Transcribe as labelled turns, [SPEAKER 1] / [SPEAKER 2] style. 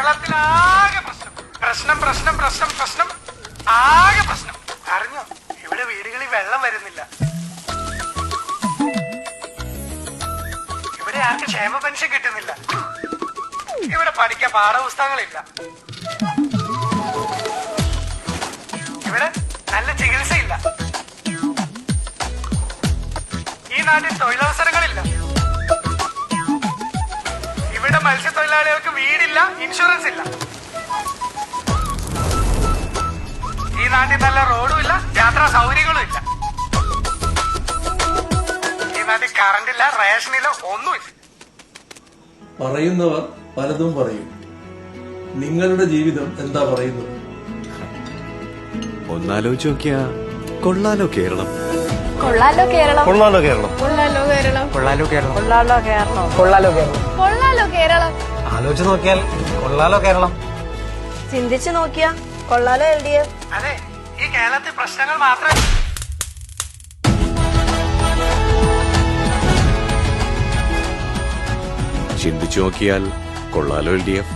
[SPEAKER 1] കേരളത്തിലാകെ പ്രശ്നം പ്രശ്നം പ്രശ്നം പ്രശ്നം പ്രശ്നം ആകെ പ്രശ്നം. അറിഞ്ഞോ, ഇവിടെ വീടുകളിൽ വെള്ളം വരുന്നില്ല. ഇവിടെ ആർക്കും ക്ഷേമ പെൻഷൻ കിട്ടുന്നില്ല. ഇവിടെ പഠിക്കാൻ പാഠപുസ്തകങ്ങളില്ല. ഇവിടെ നല്ല ചികിത്സയില്ല. ഈ നാട്ടിൽ തൊഴിലവസരങ്ങളില്ല. ഇവിടെ മത്സ്യത്തൊഴിലാളികൾക്ക് വീടില്ല, ഇൻഷുറൻസ് ഇല്ല. ഈ നാട്ടിൽ നല്ല റോഡും ഇല്ല, യാത്രാ സൗകര്യങ്ങളും ഇല്ല. ഈ നാട്ടിൽ കറണ്ടില്ല, റേഷനില്ല, ഒന്നുമില്ല.
[SPEAKER 2] പറയുന്നവർ പലതും പറയും. നിങ്ങളുടെ ജീവിതം എന്താ പറയുന്നത്?
[SPEAKER 3] ഒന്നാലോചിച്ച് നോക്കിയാ കൊള്ളാലോ കേരളം.
[SPEAKER 4] കൊള്ളാലോ കേരളം.
[SPEAKER 5] കൊള്ളാലോ കേരളം.
[SPEAKER 4] കൊള്ളാലോ കേരളം.
[SPEAKER 5] കൊള്ളാലോ കേരളം.
[SPEAKER 4] കൊള്ളാലോ കേരളം.
[SPEAKER 5] കൊള്ളാലോ കേരളം.
[SPEAKER 4] കൊള്ളാലോ കേരളം.
[SPEAKER 5] ആലോചിച്ച് നോക്കിയാൽ കൊള്ളാലോ കേരളം.
[SPEAKER 4] ചിന്തിച്ചു നോക്കിയാ കൊള്ളാലോ LDF.
[SPEAKER 1] അതെ, ഈ കേരളത്തിൽ പ്രശ്നങ്ങൾ മാത്രമേ.
[SPEAKER 3] ചിന്തിച്ചു നോക്കിയാൽ കൊള്ളാലോ LDF.